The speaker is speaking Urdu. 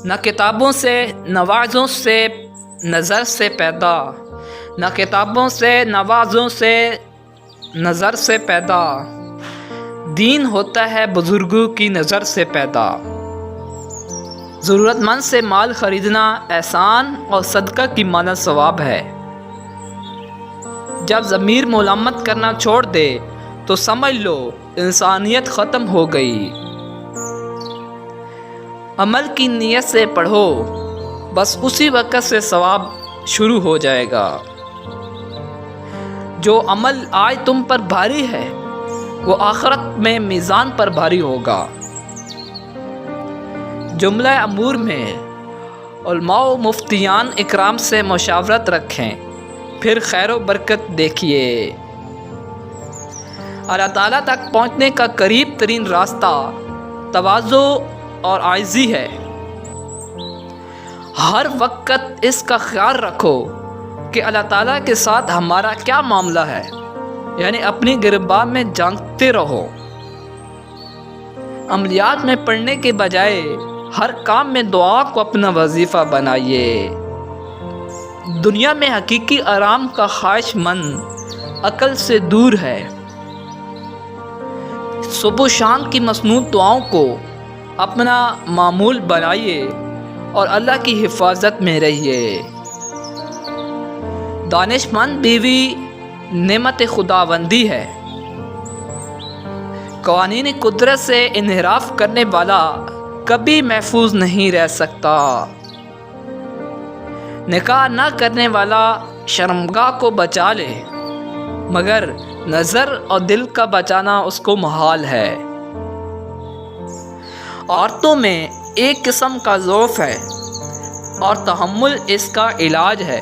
نہ کتابوں سے نوازوں سے نظر سے پیدا، نہ کتابوں سے نوازوں سے نظر سے پیدا، دین ہوتا ہے بزرگوں کی نظر سے پیدا۔ ضرورت مند سے مال خریدنا احسان اور صدقہ کی مانا ثواب ہے۔ جب ضمیر ملامت کرنا چھوڑ دے تو سمجھ لو انسانیت ختم ہو گئی۔ عمل کی نیت سے پڑھو، بس اسی وقت سے ثواب شروع ہو جائے گا۔ جو عمل آج تم پر بھاری ہے وہ آخرت میں میزان پر بھاری ہوگا۔ جملہ امور میں علماء و مفتیان اکرام سے مشاورت رکھیں، پھر خیر و برکت دیکھیے۔ اللہ تعالیٰ تک پہنچنے کا قریب ترین راستہ تواضع اور عاجزی ہے۔ ہر وقت اس کا خیال رکھو کہ اللہ تعالیٰ کے ساتھ ہمارا کیا معاملہ ہے، یعنی اپنی گربان میں جھانکتے رہو۔ عملیات میں پڑھنے کے بجائے ہر کام میں دعا کو اپنا وظیفہ بنائیے۔ دنیا میں حقیقی آرام کا خواہش مند عقل سے دور ہے۔ صبح و شام کی مسنون دعاؤں کو اپنا معمول بنائیے اور اللہ کی حفاظت میں رہیے۔ دانش مند بیوی نعمت خداوندی ہے۔ قوانین قدرت سے انحراف کرنے والا کبھی محفوظ نہیں رہ سکتا۔ نکاح نہ کرنے والا شرمگاہ کو بچا لے، مگر نظر اور دل کا بچانا اس کو محال ہے۔ عورتوں میں ایک قسم کا ضعف ہے اور تحمل اس کا علاج ہے۔